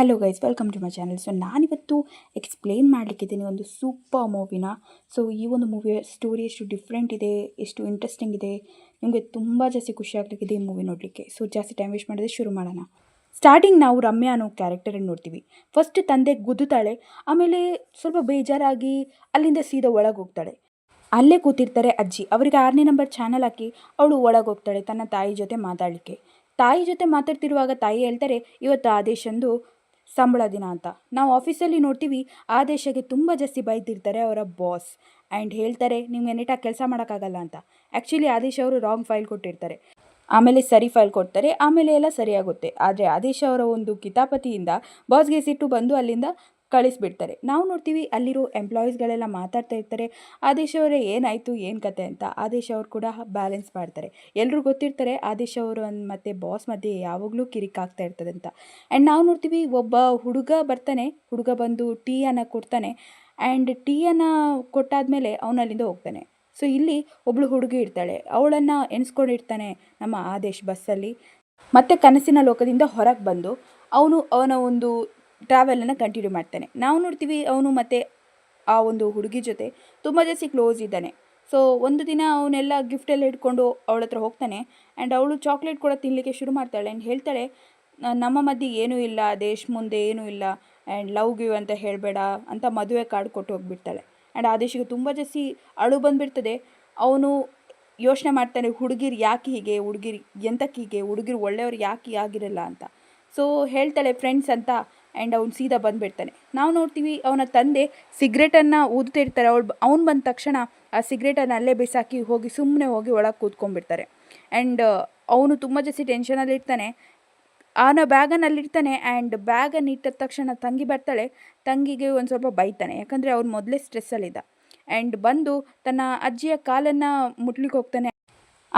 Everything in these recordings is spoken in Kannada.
Hello guys, welcome to my channel. So ನಾನಿವತ್ತು ಎಕ್ಸ್ಪ್ಲೇನ್ ಮಾಡಲಿಕ್ಕಿದ್ದೀನಿ ಒಂದು ಸೂಪರ್ ಮೂವಿನ. ಸೊ ಈ ಒಂದು ಮೂವಿಯ ಸ್ಟೋರಿ ಎಷ್ಟು ಡಿಫ್ರೆಂಟ್ ಇದೆ, ಎಷ್ಟು ಇಂಟ್ರೆಸ್ಟಿಂಗ್ ಇದೆ, ನಿಮಗೆ ತುಂಬ ಜಾಸ್ತಿ ಖುಷಿ ಆಗಲಿಕ್ಕಿದೆ ಈ ಮೂವಿ ನೋಡಲಿಕ್ಕೆ. ಸೊ ಜಾಸ್ತಿ ಟೈಮ್ ವೇಸ್ಟ್ ಮಾಡಿದ್ರೆ ಶುರು ಮಾಡೋಣ. ಸ್ಟಾರ್ಟಿಂಗ್ ನಾವು ರಮ್ಯಾ ಅನ್ನೋ ಕ್ಯಾರೆಕ್ಟರನ್ನು ನೋಡ್ತೀವಿ. ಫಸ್ಟ್ ತಂದೆ ಗುದ್ದುತ್ತಾಳೆ, ಆಮೇಲೆ ಸ್ವಲ್ಪ ಬೇಜಾರಾಗಿ ಅಲ್ಲಿಂದ ಸೀದಾ ಒಳಗೆ ಹೋಗ್ತಾಳೆ. ಅಲ್ಲೇ ಕೂತಿರ್ತಾರೆ ಅಜ್ಜಿ. ಅವರಿಗೆ 6ನೇ ನಂಬರ್ ಚಾನಲ್ ಹಾಕಿ ಅವಳು ಒಳಗೆ ಹೋಗ್ತಾಳೆ ತನ್ನ ತಾಯಿ ಜೊತೆ ಮಾತಾಡಲಿಕ್ಕೆ. ತಾಯಿ ಜೊತೆ ಮಾತಾಡ್ತಿರುವಾಗ ತಾಯಿ ಹೇಳ್ತಾರೆ, ಇವತ್ತು ಆದೇಶಂದು ಸಂಬಳ ದಿನ ಅಂತ. ನಾವು ಆಫೀಸಲ್ಲಿ ನೋಡ್ತೀವಿ, ಆದೇಶಕ್ಕೆ ತುಂಬ ಜಾಸ್ತಿ ಬೈದಿರ್ತಾರೆ ಅವರ ಬಾಸ್. ಆ್ಯಂಡ್ ಹೇಳ್ತಾರೆ, ನಿಮ್ಗೆ ನೀಟಾಗಿ ಕೆಲಸ ಮಾಡೋಕ್ಕಾಗಲ್ಲ ಅಂತ. ಆ್ಯಕ್ಚುಲಿ ಆದೇಶ್ ಅವರು ರಾಂಗ್ ಫೈಲ್ ಕೊಟ್ಟಿರ್ತಾರೆ, ಆಮೇಲೆ ಸರಿ ಫೈಲ್ ಕೊಡ್ತಾರೆ, ಆಮೇಲೆ ಎಲ್ಲ ಸರಿಯಾಗುತ್ತೆ. ಆದರೆ ಆದೇಶ್ ಅವರ ಒಂದು ಕಿತಾಪತಿಯಿಂದ ಬಾಸ್ಗೆ ಸಿಟ್ಟು ಬಂದು ಅಲ್ಲಿಂದ ಕಳಿಸ್ಬಿಡ್ತಾರೆ. ನಾವು ನೋಡ್ತೀವಿ ಅಲ್ಲಿರೋ ಎಂಪ್ಲಾಯೀಸ್ಗಳೆಲ್ಲ ಮಾತಾಡ್ತಾ ಇರ್ತಾರೆ, ಆದೇಶ್ ಅವರೇ ಏನಾಯಿತು ಏನು ಕತೆ ಅಂತ. ಆದೇಶ್ ಅವರು ಕೂಡ ಬ್ಯಾಲೆನ್ಸ್ ಮಾಡ್ತಾರೆ. ಎಲ್ಲರೂ ಗೊತ್ತಿರ್ತಾರೆ ಆದೇಶ್ ಅವರು ಮತ್ತು ಬಾಸ್ ಮಧ್ಯೆ ಯಾವಾಗಲೂ ಕಿರಿಕಾಗ್ತಾ ಇರ್ತದೆ ಅಂತ. ಆ್ಯಂಡ್ ನಾವು ನೋಡ್ತೀವಿ ಒಬ್ಬ ಹುಡುಗ ಬರ್ತಾನೆ. ಹುಡುಗ ಬಂದು ಟೀಯನ್ನು ಕೊಡ್ತಾನೆ. ಆ್ಯಂಡ್ ಟೀಯನ್ನು ಕೊಟ್ಟಾದಮೇಲೆ ಅವನು ಅಲ್ಲಿಂದ ಹೋಗ್ತಾನೆ. ಸೊ ಇಲ್ಲಿ ಒಬ್ಬಳು ಹುಡುಗಿ ಇರ್ತಾಳೆ, ಅವಳನ್ನು ಎಣಿಸ್ಕೊಂಡಿರ್ತಾನೆ ನಮ್ಮ ಆದೇಶ್ ಬಸ್ಸಲ್ಲಿ. ಮತ್ತೆ ಕನಸಿನ ಲೋಕದಿಂದ ಹೊರಗೆ ಬಂದು ಅವನ ಒಂದು ಟ್ರಾವೆಲನ್ನು ಕಂಟಿನ್ಯೂ ಮಾಡ್ತಾನೆ. ನಾವು ನೋಡ್ತೀವಿ ಅವನು ಮತ್ತು ಆ ಒಂದು ಹುಡುಗಿ ಜೊತೆ ತುಂಬ ಜಾಸ್ತಿ ಕ್ಲೋಸ್ ಇದ್ದಾನೆ. ಸೊ ಒಂದು ದಿನ ಅವನೆಲ್ಲ ಗಿಫ್ಟೆಲ್ಲ ಇಟ್ಕೊಂಡು ಅವಳ ಹತ್ರ ಹೋಗ್ತಾನೆ. ಆ್ಯಂಡ್ ಅವಳು ಚಾಕ್ಲೇಟ್ ಕೂಡ ತಿನ್ನಲಿಕ್ಕೆ ಶುರು ಮಾಡ್ತಾಳೆ. ಆ್ಯಂಡ್ ಹೇಳ್ತಾಳೆ, ನಮ್ಮ ಮಧ್ಯೆ ಏನೂ ಇಲ್ಲ, ದೇಶ್ ಮುಂದೆ ಏನೂ ಇಲ್ಲ, ಆ್ಯಂಡ್ ಲವ್ ಗಿವ್ ಅಂತ ಹೇಳಬೇಡ ಅಂತ ಮದುವೆ ಕಾರ್ಡ್ ಕೊಟ್ಟು ಹೋಗಿಬಿಡ್ತಾಳೆ. ಆ್ಯಂಡ್ ಆದೇಶಿಗೆ ತುಂಬ ಜಾಸ್ತಿ ಅಳು ಬಂದುಬಿಡ್ತದೆ. ಅವನು ಯೋಚನೆ ಮಾಡ್ತಾನೆ, ಹುಡುಗಿರು ಯಾಕೆ ಹೀಗೆ, ಹುಡುಗಿರು ಎಂತಕ್ಕೆ ಹೀಗೆ, ಹುಡುಗಿರು ಒಳ್ಳೆಯವ್ರು ಯಾಕೆ ಆಗಿರಲ್ಲ ಅಂತ. ಸೊ ಹೇಳ್ತಾಳೆ ಫ್ರೆಂಡ್ಸ್ ಅಂತ. ಆ್ಯಂಡ್ ಅವ್ನು ಸೀದಾ ಬಂದುಬಿಡ್ತಾನೆ. ನಾವು ನೋಡ್ತೀವಿ ಅವನ ತಂದೆ ಸಿಗ್ರೆಟನ್ನು ಊದ್ತಿರ್ತಾರೆ. ಅವ್ನು ಬಂದ ತಕ್ಷಣ ಆ ಸಿಗ್ರೆಟನ್ನು ಅಲ್ಲೇ ಬಿಸಾಕಿ ಸುಮ್ಮನೆ ಹೋಗಿ ಒಳಗೆ ಕೂತ್ಕೊಂಡ್ಬಿಡ್ತಾರೆ. ಆ್ಯಂಡ್ ಅವನು ತುಂಬ ಜಾಸ್ತಿ ಟೆನ್ಷನಲ್ಲಿರ್ತಾನೆ. ಅವನ ಬ್ಯಾಗನ್ನಲ್ಲಿರ್ತಾನೆ. ಆ್ಯಂಡ್ ಬ್ಯಾಗನ್ನು ಇಟ್ಟ ತಕ್ಷಣ ತಂಗಿ ಬರ್ತಾಳೆ. ತಂಗಿಗೆ ಒಂದು ಸ್ವಲ್ಪ ಬೈತಾನೆ, ಯಾಕಂದರೆ ಅವ್ನು ಮೊದಲೇ ಸ್ಟ್ರೆಸ್ಸಲ್ಲಿದ್ದ. ಆ್ಯಂಡ್ ಬಂದು ತನ್ನ ಅಜ್ಜಿಯ ಕಾಲನ್ನು ಮುಟ್ಲಿಕ್ಕೆ ಹೋಗ್ತಾನೆ.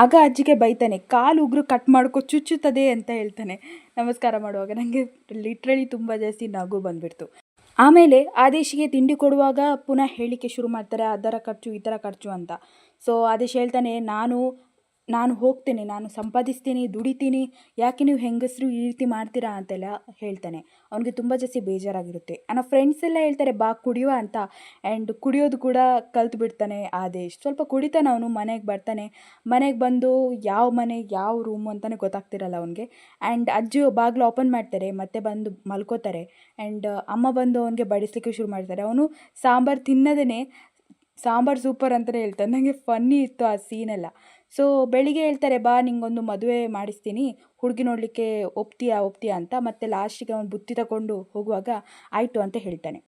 ಆಗ ಅಜ್ಜಿಗೆ ಬೈತಾನೆ, ಕಾಲು ಉಗುರು ಕಟ್ ಮಾಡ್ಕೊ, ಚುಚ್ಚುತ್ತದೆ ಅಂತ ಹೇಳ್ತಾನೆ ನಮಸ್ಕಾರ ಮಾಡುವಾಗ. ನನಗೆ ಲಿಟ್ರಲಿ ತುಂಬ ಜಾಸ್ತಿ ನಗು ಬಂದುಬಿಡ್ತು. ಆಮೇಲೆ ಆದೇಶಿಗೆ ತಿಂಡಿ ಕೊಡುವಾಗ ಪುನಃ ಹೇಳಿಕೆ ಶುರು ಮಾಡ್ತಾರೆ, ಅದರ ಖರ್ಚು ಈ ಥರ ಖರ್ಚು ಅಂತ. ಸೊ ಆದೇಶ್ ಹೇಳ್ತಾನೆ, ನಾನು ಹೋಗ್ತೀನಿ, ನಾನು ಸಂಪಾದಿಸ್ತೀನಿ, ದುಡಿತೀನಿ, ಯಾಕೆ ನೀವು ಹೆಂಗಸರು ಈ ರೀತಿ ಮಾಡ್ತೀರಾ ಅಂತೆಲ್ಲ ಹೇಳ್ತಾನೆ. ಅವನಿಗೆ ತುಂಬ ಜಾಸ್ತಿ ಬೇಜಾರಾಗಿರುತ್ತೆ. ನನ್ನ ಫ್ರೆಂಡ್ಸ್ ಎಲ್ಲ ಹೇಳ್ತಾರೆ ಬಾ ಕುಡಿಯುವ ಅಂತ. ಆ್ಯಂಡ್ ಕುಡಿಯೋದು ಕೂಡ ಕಲ್ತು ಬಿಡ್ತಾನೆ ಆದೇಶ್. ಸ್ವಲ್ಪ ಕುಡಿತಾನೆ. ಅವನು ಮನೆಗೆ ಬರ್ತಾನೆ. ಮನೆಗೆ ಬಂದು ಯಾವ ಮನೆ ಯಾವ ರೂಮು ಅಂತಲೇ ಗೊತ್ತಾಗ್ತಿರಲ್ಲ ಅವನಿಗೆ. ಆ್ಯಂಡ್ ಅಜ್ಜಿ ಬಾಗಿಲು ಓಪನ್ ಮಾಡ್ತಾರೆ, ಮತ್ತೆ ಬಂದು ಮಲ್ಕೋತಾರೆ. ಆ್ಯಂಡ್ ಅಮ್ಮ ಬಂದು ಅವನಿಗೆ ಬಡಿಸ್ಲಿಕ್ಕೆ ಶುರು ಮಾಡ್ತಾರೆ. ಅವನು ಸಾಂಬಾರು ತಿನ್ನೋದೇ ಸಾಂಬಾರು ಸೂಪರ್ ಅಂತಲೇ ಹೇಳ್ತಾನೆ. ನನಗೆ ಫನ್ನಿ ಇತ್ತು ಆ ಸೀನೆಲ್ಲ. ಸೊ ಬೆಳಿಗ್ಗೆ ಹೇಳ್ತಾರೆ, ಬಾ ನಿಂಗೊಂದು ಮದುವೆ ಮಾಡಿಸ್ತೀನಿ, ಹುಡುಗಿ ನೋಡಲಿಕ್ಕೆ ಒಪ್ತೀಯಾ ಅಂತ. ಮತ್ತು ಲಾಸ್ಟಿಗೆ ಅವನು ಬುತ್ತಿ ತಗೊಂಡು ಹೋಗುವಾಗ ಆಯಿತು ಅಂತ ಹೇಳ್ತಾನೆ.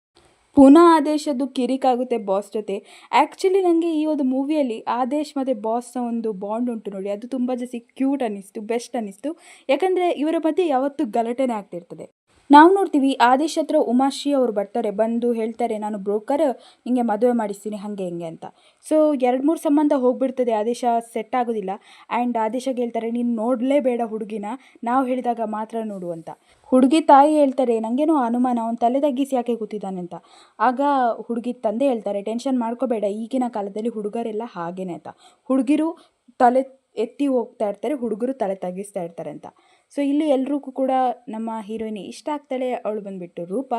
ಪುನಃ ಆದೇಶದ್ದು ಕಿರಿಕಾಗುತ್ತೆ ಬಾಸ್ ಜೊತೆ. ಆ್ಯಕ್ಚುಲಿ ನನಗೆ ಈ ಒಂದು ಮೂವಿಯಲ್ಲಿ ಆದೇಶ್ ಮತ್ತು ಬಾಸ್ನ ಒಂದು ಬಾಂಡ್ ಉಂಟು ನೋಡಿ, ಅದು ತುಂಬ ಜಾಸ್ತಿ ಕ್ಯೂಟ್ ಅನ್ನಿಸ್ತು, ಬೆಸ್ಟ್ ಅನ್ನಿಸ್ತು. ಯಾಕಂದರೆ ಇವರ ಮಧ್ಯೆ ಯಾವತ್ತೂ ಗಲಾಟೆನೇ ಆಗ್ತಿರ್ತದೆ. ನಾವು ನೋಡ್ತೀವಿ ಆದೇಶ್ ಹತ್ರ ಉಮಾಶ್ರೀ ಅವರು ಬರ್ತಾರೆ. ಬಂದು ಹೇಳ್ತಾರೆ, ನಾನು ಬ್ರೋಕರ್, ನಿಮಗೆ ಮದುವೆ ಮಾಡಿಸ್ತೀನಿ ಹಾಗೆ ಹಿಂಗೆ ಅಂತ. ಸೊ 2-3 ಸಂಬಂಧ ಹೋಗ್ಬಿಡ್ತದೆ, ಆದೇಶ ಸೆಟ್ ಆಗೋದಿಲ್ಲ. ಆ್ಯಂಡ್ ಆದೇಶಗೆ ಹೇಳ್ತಾರೆ, ನೀನು ನೋಡಲೇಬೇಡ ಹುಡುಗಿನ, ನಾವು ಹೇಳಿದಾಗ ಮಾತ್ರ ನೋಡು ಅಂತ. ಹುಡುಗಿ ತಾಯಿ ಹೇಳ್ತಾರೆ, ನನಗೇನೋ ಅನುಮಾನ, ಅವ್ನು ತಲೆ ತಗ್ಗಿಸಿ ಯಾಕೆ ಕೂತಿದ್ದಾನೆ ಅಂತ. ಆಗ ಹುಡುಗಿ ತಂದೆ ಹೇಳ್ತಾರೆ, ಟೆನ್ಷನ್ ಮಾಡ್ಕೋಬೇಡ, ಈಗಿನ ಕಾಲದಲ್ಲಿ ಹುಡುಗರೆಲ್ಲ ಹಾಗೇನೆ ಅಂತ. ಹುಡುಗಿರು ತಲೆ ಎತ್ತಿ ಹೋಗ್ತಾ ಇರ್ತಾರೆ, ಹುಡುಗರು ತಲೆ ತಗ್ಗಿಸ್ತಾ ಇರ್ತಾರೆ ಅಂತ. ಸೊ ಇಲ್ಲಿ ಎಲ್ರಿಗೂ ಕೂಡ ನಮ್ಮ ಹೀರೋಯಿನಿ ಇಷ್ಟ ಆಗ್ತಾಳೆ. ಅವಳು ಬಂದುಬಿಟ್ಟು ರೂಪ.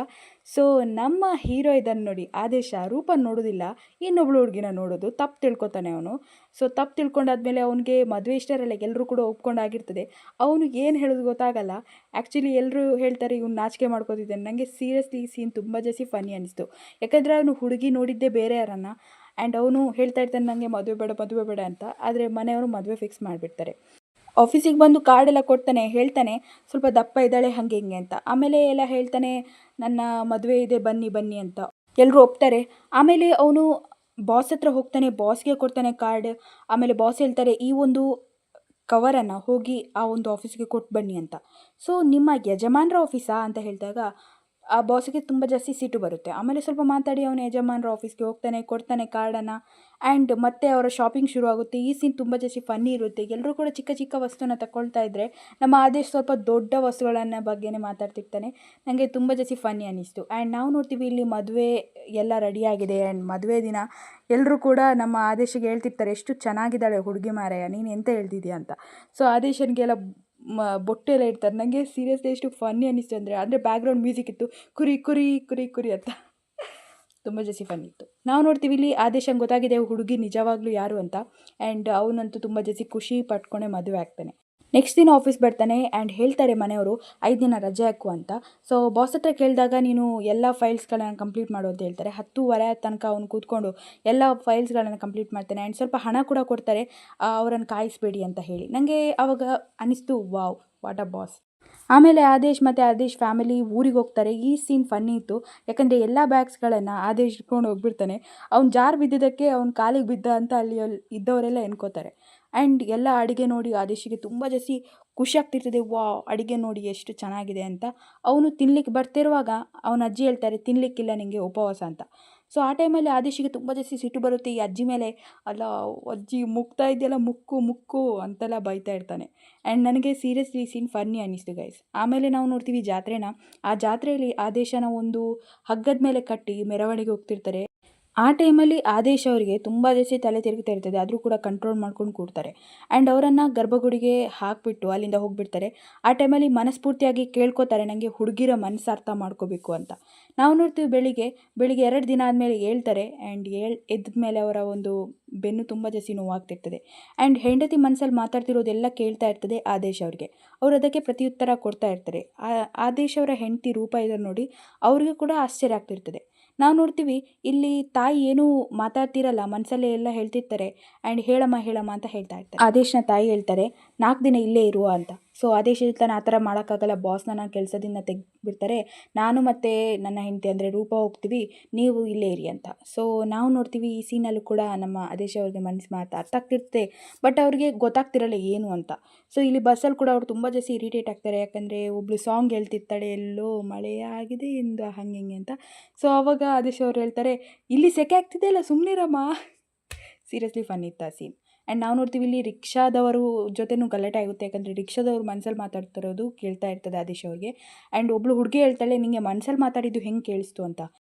ಸೊ ನಮ್ಮ ಹೀರೋ ಇದನ್ನು ನೋಡಿ ಆದೇಶ ರೂಪ ನೋಡೋದಿಲ್ಲ, ಇನ್ನೊಬ್ಳು ಹುಡುಗಿನ ನೋಡೋದು. ತಪ್ಪು ತಿಳ್ಕೊತಾನೆ ಅವನು. ಸೊ ತಪ್ಪು ತಿಳ್ಕೊಂಡಾದ್ಮೇಲೆ ಅವನಿಗೆ ಮದುವೆ ಇಷ್ಟ ಇರಲ್ಲ, ಎಲ್ಲರೂ ಕೂಡ ಒಪ್ಕೊಂಡಾಗಿರ್ತದೆ. ಅವನು ಏನು ಹೇಳೋದು ಗೊತ್ತಾಗಲ್ಲ. ಆ್ಯಕ್ಚುಲಿ ಎಲ್ಲರೂ ಹೇಳ್ತಾರೆ ಇವ್ನು ನಾಚಿಕೆ ಮಾಡ್ಕೋತಿದ್ದಾನೆ. ನನಗೆ ಸೀರಿಯಸ್ಲಿ ಈ ಸೀನ್ ತುಂಬ ಜಾಸ್ತಿ ಫನ್ನಿ ಅನ್ನಿಸ್ತು. ಯಾಕಂದರೆ ಅವನು ಹುಡುಗಿ ನೋಡಿದ್ದೇ ಬೇರೆ ಯಾರನ್ನ. ಆ್ಯಂಡ್ ಅವನು ಹೇಳ್ತಾ ಇರ್ತಾನೆ, ನನಗೆ ಮದುವೆ ಬೇಡ ಅಂತ. ಆದರೆ ಮನೆಯವರು ಮದುವೆ ಫಿಕ್ಸ್ ಮಾಡಿಬಿಡ್ತಾರೆ. ಆಫೀಸಿಗೆ ಬಂದು ಕಾರ್ಡೆಲ್ಲ ಕೊಡ್ತಾನೆ. ಹೇಳ್ತಾನೆ, ಸ್ವಲ್ಪ ದಪ್ಪ ಇದ್ದಾಳೆ ಹಾಗೆ ಹಿಂಗೆ ಅಂತ. ಆಮೇಲೆ ಎಲ್ಲ ಹೇಳ್ತಾನೆ, ನನ್ನ ಮದುವೆ ಇದೆ ಬನ್ನಿ ಅಂತ. ಎಲ್ಲರೂ ಒಪ್ತಾರೆ. ಆಮೇಲೆ ಅವನು ಬಾಸ್ ಹತ್ರ ಹೋಗ್ತಾನೆ, ಬಾಸ್ಗೆ ಕೊಡ್ತಾನೆ ಕಾರ್ಡ್. ಆಮೇಲೆ ಬಾಸ್ ಹೇಳ್ತಾರೆ, ಈ ಒಂದು ಕವರನ್ನು ಹೋಗಿ ಆ ಒಂದು ಆಫೀಸ್ಗೆ ಕೊಟ್ಟು ಬನ್ನಿ ಅಂತ. ಸೊ ನಿಮ್ಮ ಯಜಮಾನ್ರ ಆಫೀಸಾ ಅಂತ ಹೇಳಿದಾಗ ಆ ಬಾಸಿಗೆ ತುಂಬ ಜಾಸ್ತಿ ಸಿಟ್ಟು ಬರುತ್ತೆ. ಆಮೇಲೆ ಸ್ವಲ್ಪ ಮಾತಾಡಿ ಅವನು ಯಜಮಾನ್ರ ಆಫೀಸ್ಗೆ ಹೋಗ್ತಾನೆ, ಕೊಡ್ತಾನೆ ಕಾರ್ಡನ್ನು. ಆ್ಯಂಡ್ ಮತ್ತೆ ಅವರ ಶಾಪಿಂಗ್ ಶುರು ಆಗುತ್ತೆ. ಈ ಸೀನ್ ತುಂಬ ಜಾಸ್ತಿ ಫನ್ನಿ ಇರುತ್ತೆ. ಎಲ್ಲರೂ ಕೂಡ ಚಿಕ್ಕ ಚಿಕ್ಕ ವಸ್ತುನ ತಗೊಳ್ತಾ ಇದ್ದರೆ ನಮ್ಮ ಆದೇಶ್ ಸ್ವಲ್ಪ ದೊಡ್ಡ ವಸ್ತುಗಳನ್ನು ಬಗ್ಗೆನೇ ಮಾತಾಡ್ತಿರ್ತಾನೆ. ನನಗೆ ತುಂಬ ಜಾಸ್ತಿ ಫನ್ನಿ ಅನ್ನಿಸ್ತು. ಆ್ಯಂಡ್ ನಾವು ನೋಡ್ತೀವಿ ಇಲ್ಲಿ ಮದುವೆ ಎಲ್ಲ ರೆಡಿಯಾಗಿದೆ. ಆ್ಯಂಡ್ ಮದುವೆ ದಿನ ಎಲ್ಲರೂ ಕೂಡ ನಮ್ಮ ಆದೇಶಿಗೆ ಹೇಳ್ತಿರ್ತಾರೆ, ಎಷ್ಟು ಚೆನ್ನಾಗಿದ್ದಾಳೆ ಹುಡುಗಿ ಮಾರಾಯ, ನೀನು ಎಂತ ಹೇಳ್ತಿದ್ದೀಯ ಅಂತ. ಸೊ ಆದೇಶನಿಗೆಲ್ಲ ಬೊಟ್ಟೆ ಎಲ್ಲ ಇಡ್ತಾರೆ. ನನಗೆ ಸೀರಿಯಸ್ಲಿ ಎಷ್ಟು ಫನ್ನಿ ಅನ್ನಿಸ್ತು ಅಂದರೆ ಬ್ಯಾಕ್ಗ್ರೌಂಡ್ ಮ್ಯೂಸಿಕ್ ಇತ್ತು, ಕುರಿ ಕುರಿ ಕುರಿ ಕುರಿ ಅಂತ. ತುಂಬ ಜಾಸ್ತಿ ಫನ್ ಇತ್ತು. ನಾವು ನೋಡ್ತೀವಿ ಇಲ್ಲಿ ಆದೇಶಂಗೆ ಗೊತ್ತಾಗಿದೆ ಹುಡುಗಿ ನಿಜವಾಗ್ಲೂ ಯಾರು ಅಂತ. ಆ್ಯಂಡ್ ಅವನಂತೂ ತುಂಬ ಜಾಸ್ತಿ ಖುಷಿ ಪಟ್ಕೊಂಡೆ ಮದುವೆ ಆಗ್ತಾನೆ. ನೆಕ್ಸ್ಟ್ ದಿನ ಆಫೀಸ್ ಬರ್ತಾನೆ ಆ್ಯಂಡ್ ಹೇಳ್ತಾರೆ ಮನೆಯವರು 5 ದಿನ ರಜೆ ಹಾಕು ಅಂತ. ಸೊ ಬಾಸ್ ಹತ್ರ ಕೇಳಿದಾಗ ನೀನು ಎಲ್ಲ ಫೈಲ್ಸ್ಗಳನ್ನು ಕಂಪ್ಲೀಟ್ ಮಾಡು ಅಂತ ಹೇಳ್ತಾರೆ. 10:30 ತನಕ ಅವನು ಕೂತ್ಕೊಂಡು ಎಲ್ಲ ಫೈಲ್ಸ್ಗಳನ್ನು ಕಂಪ್ಲೀಟ್ ಮಾಡ್ತಾನೆ. ಆ್ಯಂಡ್ ಸ್ವಲ್ಪ ಹಣ ಕೂಡ ಕೊಡ್ತಾರೆ ಅವರನ್ನು ಕಾಯಿಸಬೇಡಿ ಅಂತ ಹೇಳಿ. ನನಗೆ ಆವಾಗ ಅನ್ನಿಸ್ತು, ವಾವ್ ವಾಟ್ ಅ ಬಾಸ್. ಆಮೇಲೆ ಆದೇಶ್ ಮತ್ತು ಆದೇಶ್ ಫ್ಯಾಮಿಲಿ ಊರಿಗೆ ಹೋಗ್ತಾರೆ. ಈ ಸೀನ್ ಫನ್ನಿ ಇತ್ತು, ಯಾಕಂದರೆ ಎಲ್ಲ ಬ್ಯಾಗ್ಸ್ಗಳನ್ನು ಆದೇಶ್ ಇಟ್ಕೊಂಡು ಹೋಗ್ಬಿಡ್ತಾನೆ. ಅವ್ನು ಜಾರ್ ಬಿದ್ದಿದ್ದಕ್ಕೆ ಅವ್ನ ಕಾಲಿಗೆ ಬಿದ್ದ ಅಂತ ಅಲ್ಲಿ ಇದ್ದವರೆಲ್ಲ ಎನ್ಕೋತಾರೆ. ಆ್ಯಂಡ್ ಎಲ್ಲ ಅಡುಗೆ ನೋಡಿ ಆದೇಶಿಗೆ ತುಂಬ ಜಾಸ್ತಿ ಖುಷಿ ಆಗ್ತಿರ್ತದೆ, ವಾವ್ ಅಡುಗೆ ನೋಡಿ ಎಷ್ಟು ಚೆನ್ನಾಗಿದೆ ಅಂತ. ಅವನು ತಿನ್ಲಿಕ್ಕೆ ಬರ್ತಿರುವಾಗ ಅವನ ಅಜ್ಜಿ ಹೇಳ್ತಾರೆ ತಿನ್ನಲಿಕ್ಕಿಲ್ಲ ನಿಮಗೆ ಉಪವಾಸ ಅಂತ. ಸೊ ಆ ಟೈಮಲ್ಲಿ ಆದೇಶಿಗೆ ತುಂಬ ಜಾಸ್ತಿ ಸಿಟ್ಟು ಬರುತ್ತೆ ಈ ಅಜ್ಜಿ ಮೇಲೆ. ಅಲ್ಲ ಅಜ್ಜಿ ಮುಕ್ತಾ ಇದೆಯಲ್ಲ ಮುಕ್ಕು ಮುಕ್ಕು ಅಂತೆಲ್ಲ ಬೈತಾ ಇರ್ತಾನೆ. ಆ್ಯಂಡ್ ನನಗೆ ಸೀರಿಯಸ್ಲಿ ಈ ಸೀನ್ ಫನ್ನಿ ಅನ್ನಿಸ್ತು ಗೈಸ್. ಆಮೇಲೆ ನಾವು ನೋಡ್ತೀವಿ ಜಾತ್ರೆನ. ಆ ಜಾತ್ರೆಯಲ್ಲಿ ಆದೇಶನ ಒಂದು ಹಗ್ಗದ ಮೇಲೆ ಕಟ್ಟಿ ಮೆರವಣಿಗೆ ಹೋಗ್ತಿರ್ತಾರೆ. ಆ ಟೈಮಲ್ಲಿ ಆದೇಶ್ ಅವರಿಗೆ ತುಂಬ ಜಾಸ್ತಿ ತಲೆ ತಿರುಗ್ತಾ ಇರ್ತದೆ, ಆದರೂ ಕೂಡ ಕಂಟ್ರೋಲ್ ಮಾಡ್ಕೊಂಡು ಕೂಡ್ತಾರೆ. ಆ್ಯಂಡ್ ಅವರನ್ನು ಗರ್ಭಗುಡಿಗೆ ಹಾಕಿಬಿಟ್ಟು ಅಲ್ಲಿಂದ ಹೋಗಿಬಿಡ್ತಾರೆ. ಆ ಟೈಮಲ್ಲಿ ಮನಸ್ಫೂರ್ತಿಯಾಗಿ ಕೇಳ್ಕೊತಾರೆ ನನಗೆ ಹುಡುಗಿರ ಮನಸ್ಸು ಅರ್ಥ ಮಾಡ್ಕೋಬೇಕು ಅಂತ. ನಾವು ನೋಡ್ತೀವಿ ಬೆಳಿಗ್ಗೆ 2 ದಿನ ಆದಮೇಲೆ ಹೇಳ್ತಾರೆ. ಆ್ಯಂಡ್ ಎದ್ದ ಮೇಲೆ ಅವರ ಒಂದು ಬೆನ್ನು ತುಂಬ ಜಾಸ್ತಿ ನೋವಾಗ್ತಿರ್ತದೆ. ಆ್ಯಂಡ್ ಹೆಂಡತಿ ಮನಸ್ಸಲ್ಲಿ ಮಾತಾಡ್ತಿರೋದೆಲ್ಲ ಕೇಳ್ತಾ ಇರ್ತದೆ ಆದೇಶ್ ಅವ್ರಿಗೆ. ಅವರು ಅದಕ್ಕೆ ಪ್ರತಿಯುತ್ತರ ಕೊಡ್ತಾ ಇರ್ತಾರೆ. ಆದೇಶ್ ಅವರ ಹೆಂಡತಿ ರೂಪ ಇದನ್ನು ನೋಡಿ ಅವ್ರಿಗೂ ಕೂಡ ಆಶ್ಚರ್ಯ ಆಗ್ತಿರ್ತದೆ. ನಾವು ನೋಡ್ತೀವಿ ಇಲ್ಲಿ ತಾಯಿ ಏನೂ ಮಾತಾಡ್ತಿರಲ್ಲ, ಮನಸ್ಸಲ್ಲೇ ಎಲ್ಲ ಹೇಳ್ತಿರ್ತಾರೆ. ಆ್ಯಂಡ್ ಹೇಳಮ್ಮ ಅಂತ ಹೇಳ್ತಾ ಇರ್ತಾರೆ. ಆದೇಶ್ನ ತಾಯಿ ಹೇಳ್ತಾರೆ 4 ದಿನ ಇಲ್ಲೇ ಇರುವ ಅಂತ. ಸೊ ಆದೇಶ್ ಹೇಳ್ತಾನೆ ಆ ಥರ ಮಾಡೋಕ್ಕಾಗಲ್ಲ, ಬಾಸ್ನ ನಾನು ಕೆಲಸದಿಂದ ತೆಗೆದುಬಿಡ್ತಾರೆ, ನಾನು ಮತ್ತು ನನ್ನ ಹೆಂಡತಿ ಅಂದರೆ ರೂಪ ಹೋಗ್ತೀವಿ, ನೀವು ಇಲ್ಲೇ ಇರಿ ಅಂತ. ಸೊ ನಾವು ನೋಡ್ತೀವಿ ಈ ಸೀನಲ್ಲೂ ಕೂಡ ನಮ್ಮ ಆದೇಶ್ ಅವ್ರಿಗೆ ಮನಸ್ಸು ಅರ್ಥ ಆಗ್ತಿರುತ್ತೆ, ಬಟ್ ಅವ್ರಿಗೆ ಗೊತ್ತಾಗ್ತಿರಲ್ಲ ಏನು ಅಂತ. ಸೊ ಇಲ್ಲಿ ಬಸ್ಸಲ್ಲಿ ಕೂಡ ಅವ್ರು ತುಂಬ ಜಾಸ್ತಿ ಇರಿಟೇಟ್ ಆಗ್ತಾರೆ, ಯಾಕಂದರೆ ಒಬ್ಳು ಸಾಂಗ್ ಹೇಳ್ತಿರ್ತಾಳೆ ಎಲ್ಲೋ ಮಳೆಯಾಗಿದೆ ಎಂದು ಹಂಗೆ ಹಿಂಗೆ ಅಂತ. ಸೊ ಆವಾಗ ಆದೇಶ್ ಅವ್ರು ಹೇಳ್ತಾರೆ ಇಲ್ಲಿ ಸೆಕೆ ಆಗ್ತಿದೆ ಅಲ್ಲ ಸುಮ್ಮನಿರಮ್ಮ. ಸೀರಿಯಸ್ಲಿ ಫನ್ ಇತ್ತು ಆ ಸೀನ್. ಆ್ಯಂಡ್ ನಾವು ನೋಡ್ತೀವಿ ಇಲ್ಲಿ ರಿಕ್ಷಾದವರು ಜೊತೆನೂ ಗಲಾಟೆ ಆಗುತ್ತೆ, ಯಾಕಂದರೆ ರಿಕ್ಷಾದವ್ರು ಮನಸ್ಸಲ್ಲಿ ಮಾತಾಡ್ತಿರೋದು ಕೇಳ್ತಾ ಇರ್ತದೆ ಆದೇಶ್ ಅವ್ರಿಗೆ. ಆ್ಯಂಡ್ ಒಬ್ಳು ಹುಡುಗಿ ಹೇಳ್ತಾಳೆ ನಿಮಗೆ ಮನಸ್ಸಲ್ಲಿ ಮಾತಾಡಿದ್ದು ಹೆಂಗೆ ಕೇಳಿಸ್ತು ಅಂತ.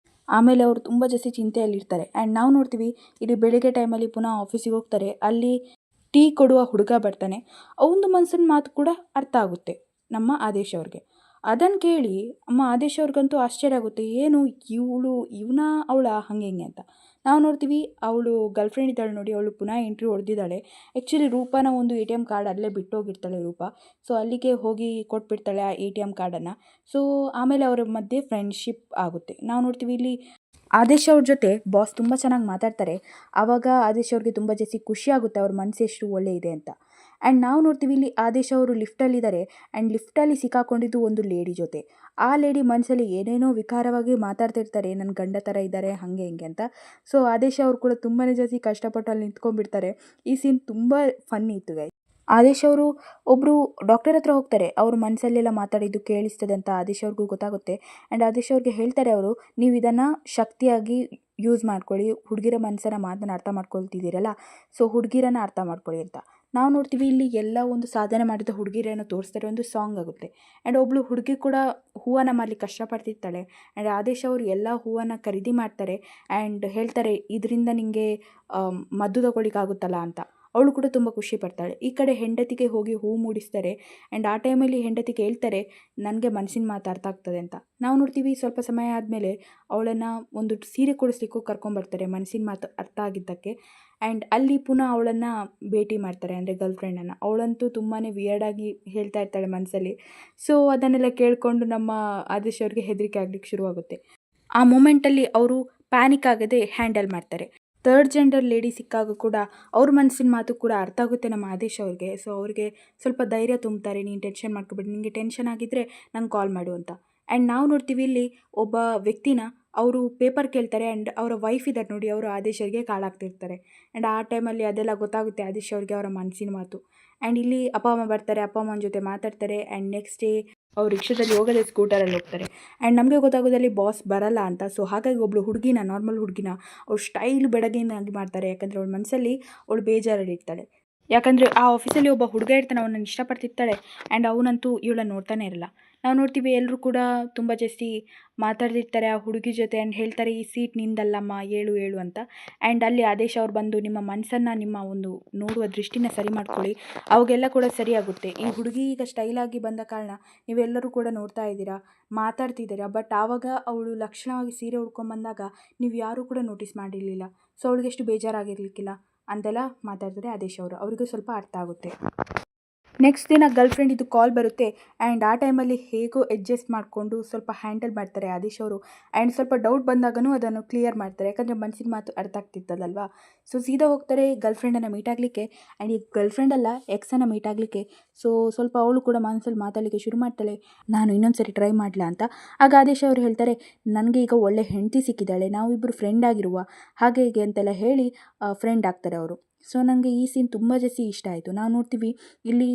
ಆಮೇಲೆ ಅವರು ತುಂಬ ಜಾಸ್ತಿ ಚಿಂತೆಯಲ್ಲಿರ್ತಾರೆ. ಆ್ಯಂಡ್ ನಾವು ನೋಡ್ತೀವಿ ಇಲ್ಲಿ ಬೆಳಿಗ್ಗೆ ಟೈಮಲ್ಲಿ ಪುನಃ ಆಫೀಸಿಗೆ ಹೋಗ್ತಾರೆ. ಅಲ್ಲಿ ಟೀ ಕೊಡುವ ಹುಡುಗ ಬರ್ತಾನೆ. ಅವನದು ಮನಸ್ಸಿನ ಮಾತು ಕೂಡ ಅರ್ಥ ಆಗುತ್ತೆ ನಮ್ಮ ಆದೇಶ್ ಅವ್ರಿಗೆ. ಅದನ್ನು ಕೇಳಿ ಅಮ್ಮ ಆದೇಶ್ ಅವ್ರಿಗಂತೂ ಆಶ್ಚರ್ಯ ಆಗುತ್ತೆ, ಏನು ಇವನ ಅವಳ ಹಾಗೆ ಹಿಂಗೆ ಅಂತ. ನಾವು ನೋಡ್ತೀವಿ ಅವಳು ಗರ್ಲ್ಫ್ರೆಂಡ್ ಇದ್ದಾಳೆ ನೋಡಿ, ಅವಳು ಪುನಃ ಎಂಟ್ರಿ ಹೊಡೆದಿದ್ದಾಳೆ. ಆ್ಯಕ್ಚುಲಿ ರೂಪನ ಒಂದು ATM ಕಾರ್ಡ್ ಅಲ್ಲೇ ಬಿಟ್ಟೋಗಿರ್ತಾಳೆ ರೂಪ. ಸೊ ಅಲ್ಲಿಗೆ ಹೋಗಿ ಕೊಟ್ಬಿಡ್ತಾಳೆ ಆ ATM ಕಾರ್ಡನ್ನು. ಸೊ ಆಮೇಲೆ ಅವರ ಮಧ್ಯೆ ಫ್ರೆಂಡ್ಶಿಪ್ ಆಗುತ್ತೆ. ನಾವು ನೋಡ್ತೀವಿ ಇಲ್ಲಿ ಆದೇಶ್ ಅವ್ರ ಜೊತೆ ಬಾಸ್ ತುಂಬ ಚೆನ್ನಾಗಿ ಮಾತಾಡ್ತಾರೆ. ಆವಾಗ ಆದೇಶ್ ಅವ್ರಿಗೆ ತುಂಬ ಜಾಸ್ತಿ ಖುಷಿ ಆಗುತ್ತೆ, ಅವ್ರ ಮನಸ್ಸು ಎಷ್ಟು ಒಳ್ಳೆ ಇದೆ ಅಂತ. ಆ್ಯಂಡ್ ನಾವು ನೋಡ್ತೀವಿ ಇಲ್ಲಿ ಆದೇಶ್ ಅವರು ಲಿಫ್ಟಲ್ಲಿದ್ದಾರೆ. ಆ್ಯಂಡ್ ಲಿಫ್ಟಲ್ಲಿ ಸಿಕ್ಕಾಕೊಂಡಿದ್ದು ಒಂದು ಲೇಡಿ ಜೊತೆ. ಆ ಲೇಡಿ ಮನಸ್ಸಲ್ಲಿ ಏನೇನೋ ವಿಕಾರವಾಗಿ ಮಾತಾಡ್ತಿರ್ತಾರೆ, ನನ್ನ ಗಂಡ ಥರ ಇದ್ದಾರೆ ಹಾಗೆ ಹಿಂಗೆ ಅಂತ. ಸೊ ಆದೇಶ್ ಅವರು ಕೂಡ ತುಂಬಾ ಜಾಸ್ತಿ ಕಷ್ಟಪಟ್ಟು ಅಲ್ಲಿ ನಿಂತ್ಕೊಂಡ್ಬಿಡ್ತಾರೆ. ಈ ಸೀನ್ ತುಂಬ ಫನ್ನಿ ಇತ್ತು ಗೈಸ್. ಆದೇಶ್ ಅವರು ಒಬ್ಬರು ಡಾಕ್ಟರ್ ಹತ್ರ ಹೋಗ್ತಾರೆ. ಅವರು ಮನಸ್ಸಲ್ಲೆಲ್ಲ ಮಾತಾಡಿದ್ದು ಕೇಳಿಸ್ತದೆ ಅಂತ ಆದೇಶ್ ಅವ್ರಿಗೂ ಗೊತ್ತಾಗುತ್ತೆ. ಆ್ಯಂಡ್ ಆದೇಶ್ ಅವ್ರಿಗೆ ಹೇಳ್ತಾರೆ ಅವರು, ನೀವು ಇದನ್ನು ಶಕ್ತಿಯಾಗಿ ಯೂಸ್ ಮಾಡ್ಕೊಳ್ಳಿ, ಹುಡುಗಿರ ಮನಸ್ಸನ್ನು ಮಾತನ್ನು ಅರ್ಥ ಮಾಡ್ಕೊಳ್ತಿದ್ದೀರಲ್ಲ, ಸೊ ಹುಡುಗಿರನ್ನು ಅರ್ಥ ಮಾಡ್ಕೊಳ್ಳಿ ಅಂತ. ನಾವು ನೋಡ್ತೀವಿ ಇಲ್ಲಿ ಎಲ್ಲ ಒಂದು ಸಾಧನೆ ಮಾಡಿದ ಹುಡುಗಿರನ್ನು ತೋರಿಸ್ತಾರೆ, ಒಂದು ಸಾಂಗ್ ಆಗುತ್ತೆ. ಆ್ಯಂಡ್ ಒಬ್ಬಳು ಹುಡುಗಿ ಕೂಡ ಹೂವನ್ನು ಮಾರಲಿಕ್ಕೆ ಕಷ್ಟಪಡ್ತಿರ್ತಾಳೆ. ಆ್ಯಂಡ್ ಆದೇಶ್ ಅವರು ಎಲ್ಲ ಹೂವನ್ನು ಖರೀದಿ ಮಾಡ್ತಾರೆ. ಆ್ಯಂಡ್ ಹೇಳ್ತಾರೆ ಇದರಿಂದ ನಿಮಗೆ ಮದ್ದು ತಗೊಳ್ಳಿಕ್ಕಾಗುತ್ತಲ್ಲ ಅಂತ. ಅವಳು ಕೂಡ ತುಂಬ ಖುಷಿ ಪಡ್ತಾಳೆ. ಈ ಕಡೆ ಹೆಂಡತಿಗೆ ಹೋಗಿ ಹೂ ಮೂಡಿಸ್ತಾರೆ. ಆ್ಯಂಡ್ ಆ ಟೈಮಲ್ಲಿ ಹೆಂಡತಿಗೆ ಹೇಳ್ತಾರೆ ನನಗೆ ಮನಸ್ಸಿನ ಮಾತು ಅರ್ಥ ಆಗ್ತದೆ ಅಂತ. ನಾವು ನೋಡ್ತೀವಿ ಸ್ವಲ್ಪ ಸಮಯ ಆದಮೇಲೆ ಅವಳನ್ನು ಒಂದು ಸೀರೆ ಕೊಡಿಸ್ಲಿಕ್ಕೂ ಕರ್ಕೊಂಬರ್ತಾರೆ ಮನಸ್ಸಿನ ಮಾತು ಅರ್ಥ ಆಗಿದ್ದಕ್ಕೆ. ಆ್ಯಂಡ್ ಅಲ್ಲಿ ಪುನಃ ಅವಳನ್ನು ಭೇಟಿ ಮಾಡ್ತಾರೆ, ಅಂದರೆ ಗರ್ಲ್ಫ್ರೆಂಡನ್ನು. ಅವಳಂತೂ ತುಂಬಾ ವಿಯರ್ಡಾಗಿ ಹೇಳ್ತಾ ಇರ್ತಾಳೆ ಮನಸ್ಸಲ್ಲಿ. ಸೊ ಅದನ್ನೆಲ್ಲ ಕೇಳಿಕೊಂಡು ನಮ್ಮ ಆದೇಶ್ ಅವ್ರಿಗೆ ಹೆದರಿಕೆ ಆಗಲಿಕ್ಕೆ ಶುರುವಾಗುತ್ತೆ. ಆ ಮೂಮೆಂಟಲ್ಲಿ ಅವರು ಪ್ಯಾನಿಕ್ ಆಗದೆ ಹ್ಯಾಂಡಲ್ ಮಾಡ್ತಾರೆ. 3rd ಜೆಂಡರ್ ಲೇಡಿ ಸಿಕ್ಕಾಗ ಕೂಡ ಅವ್ರ ಮನಸ್ಸಿನ ಮಾತು ಕೂಡ ಅರ್ಥ ಆಗುತ್ತೆ ನಮ್ಮ ಆದೇಶ್ ಅವ್ರಿಗೆ. ಸೊ ಅವ್ರಿಗೆ ಸ್ವಲ್ಪ ಧೈರ್ಯ ತುಂಬ್ತಾರೆ, ನೀನು ಟೆನ್ಷನ್ ಮಾಡ್ಕೊಬೇಡಿ, ನಿನಗೆ ಟೆನ್ಷನ್ ಆಗಿದ್ದರೆ ನಂಗೆ ಕಾಲ್ ಮಾಡು ಅಂತ. ಆ್ಯಂಡ್ ನಾವು ನೋಡ್ತೀವಿ ಇಲ್ಲಿ ಒಬ್ಬ ವ್ಯಕ್ತಿನ ಅವರು ಪೇಪರ್ ಕೇಳ್ತಾರೆ. ಆ್ಯಂಡ್ ಅವರ ವೈಫ್ ಇದ್ದಾರೆ ನೋಡಿ, ಅವರು ಆದೇಶ್ ಅವ್ರಿಗೆ ಕಾಳಾಗ್ತಿರ್ತಾರೆ. ಆ್ಯಂಡ್ ಆ ಟೈಮಲ್ಲಿ ಅದೆಲ್ಲ ಗೊತ್ತಾಗುತ್ತೆ ಆದೇಶ್ ಅವ್ರಿಗೆ ಅವರ ಮನಸ್ಸಿನ ಮಾತು. ಆ್ಯಂಡ್ ಇಲ್ಲಿ ಅಪ್ಪ ಅಮ್ಮ ಬರ್ತಾರೆ, ಅಪ್ಪ ಅಮ್ಮನ ಜೊತೆ ಮಾತಾಡ್ತಾರೆ. ಆ್ಯಂಡ್ ನೆಕ್ಸ್ಟ್ ಡೇ ಅವ್ರು ರಿಕ್ಷಾದಲ್ಲಿ ಹೋಗೋದೇ ಸ್ಕೂಟರಲ್ಲಿ ಹೋಗ್ತಾರೆ. ಆ್ಯಂಡ್ ನಮಗೆ ಗೊತ್ತಾಗೋದಲ್ಲಿ ಬಾಸ್ ಬರಲ್ಲ ಅಂತ. ಸೊ ಹಾಗಾಗಿ ಒಬ್ಬಳು ಹುಡುಗಿನ, ನಾರ್ಮಲ್ ಹುಡುಗಿನ ಅವ್ರು ಸ್ಟೈಲ್ ಬೆಡಗಿನಾಗಿ ಮಾಡ್ತಾರೆ, ಯಾಕಂದರೆ ಅವಳ ಮನಸ್ಸಲ್ಲಿ ಅವಳು ಬೇಜಾರಲ್ಲಿರ್ತಾಳೆ. ಯಾಕಂದರೆ ಆ ಆಫೀಸಲ್ಲಿ ಒಬ್ಬ ಹುಡುಗ ಇರ್ತಾನೆ, ಅವನನ್ನು ಇಷ್ಟಪಡ್ತಿರ್ತಾಳೆ. ಆ್ಯಂಡ್ ಅವನಂತೂ ಇವಳನ್ನು ನೋಡ್ತಾನೆ ಇರಲ್ಲ. ನಾವು ನೋಡ್ತೀವಿ ಎಲ್ಲರೂ ಕೂಡ ತುಂಬ ಜಾಸ್ತಿ ಮಾತಾಡ್ತಿರ್ತಾರೆ ಆ ಹುಡುಗಿ ಜೊತೆ ಆ್ಯಂಡ್ ಹೇಳ್ತಾರೆ ಈ ಸೀಟ್ ನಿಂದಲ್ಲಮ್ಮ ಏಳು ಏಳು ಅಂತ. ಆ್ಯಂಡ್ ಅಲ್ಲಿ ಆದೇಶ್ ಅವ್ರು ಬಂದು ನಿಮ್ಮ ಮನಸ್ಸನ್ನು ನಿಮ್ಮ ಒಂದು ನೋಡುವ ದೃಷ್ಟಿನ ಸರಿ ಮಾಡ್ಕೊಳ್ಳಿ, ಅವಾಗೆಲ್ಲ ಕೂಡ ಸರಿಯಾಗುತ್ತೆ. ಈ ಹುಡುಗಿ ಈಗ ಸ್ಟೈಲಾಗಿ ಬಂದ ಕಾರಣ ನೀವೆಲ್ಲರೂ ಕೂಡ ನೋಡ್ತಾ ಇದ್ದೀರಾ, ಮಾತಾಡ್ತಿದ್ದೀರಾ. ಬಟ್ ಆವಾಗ ಅವಳು ಲಕ್ಷಣವಾಗಿ ಸೀರೆ ಉಡ್ಕೊಂಬಂದಾಗ ನೀವು ಯಾರೂ ಕೂಡ ನೋಟಿಸ್ ಮಾಡಿರಲಿಲ್ಲ. ಸೊ ಅವಳಿಗೆ ಎಷ್ಟು ಬೇಜಾರಾಗಿರ್ಲಿಕ್ಕಿಲ್ಲ ಅಂತೆಲ್ಲ ಮಾತಾಡ್ತಾರೆ ಆದೇಶ್ ಅವರು. ಅವರಿಗೂ ಸ್ವಲ್ಪ ಅರ್ಥ ಆಗುತ್ತೆ. ನೆಕ್ಸ್ಟ್ ದಿನ ಗರ್ಲ್ ಫ್ರೆಂಡ್ ಇದು ಕಾಲ್ ಬರುತ್ತೆ ಆ್ಯಂಡ್ ಆ ಟೈಮಲ್ಲಿ ಹೇಗೋ ಅಡ್ಜಸ್ಟ್ ಮಾಡಿಕೊಂಡು ಸ್ವಲ್ಪ ಹ್ಯಾಂಡಲ್ ಮಾಡ್ತಾರೆ ಆದೇಶ್ ಅವರು. ಆ್ಯಂಡ್ ಸ್ವಲ್ಪ ಡೌಟ್ ಬಂದಾಗೂ ಅದನ್ನು ಕ್ಲಿಯರ್ ಮಾಡ್ತಾರೆ, ಯಾಕಂದರೆ ಮನಸ್ಸಿನ ಮಾತು ಅರ್ಥ ಆಗ್ತಿರ್ತದಲ್ವಾ. ಸೊ ಸೀದಾ ಹೋಗ್ತಾರೆ ಗರ್ಲ್ ಫ್ರೆಂಡನ್ನು ಮೀಟ್ ಆಗಲಿಕ್ಕೆ. ಆ್ಯಂಡ್ ಈ ಗರ್ಲ್ ಫ್ರೆಂಡಲ್ಲ ಎಕ್ಸನ್ನು ಮೀಟ್ ಆಗಲಿಕ್ಕೆ. ಸೊ ಸ್ವಲ್ಪ ಅವಳು ಕೂಡ ಮನಸ್ಸಲ್ಲಿ ಮಾತಾಡಲಿಕ್ಕೆ ಶುರು ಮಾಡ್ತಾಳೆ, ನಾನು ಇನ್ನೊಂದು ಸರಿ ಟ್ರೈ ಮಾಡಲಾ ಅಂತ. ಆಗ ಆದೇಶ್ ಅವರು ಹೇಳ್ತಾರೆ, ನನಗೆ ಈಗ ಒಳ್ಳೆ ಹೆಂಡತಿ ಸಿಕ್ಕಿದ್ದಾಳೆ, ನಾವಿಬ್ಬರು ಫ್ರೆಂಡ್ ಆಗಿರುವ ಹಾಗೆ ಹೀಗೆ ಅಂತೆಲ್ಲ ಹೇಳಿ ಫ್ರೆಂಡ್ ಆಗ್ತಾರೆ ಅವರು. ಸೊ ನನಗೆ ಈ ಸೀನ್ ತುಂಬ ಜಾಸ್ತಿ ಇಷ್ಟ ಆಯಿತು. ನಾವು ನೋಡ್ತೀವಿ ಇಲ್ಲಿ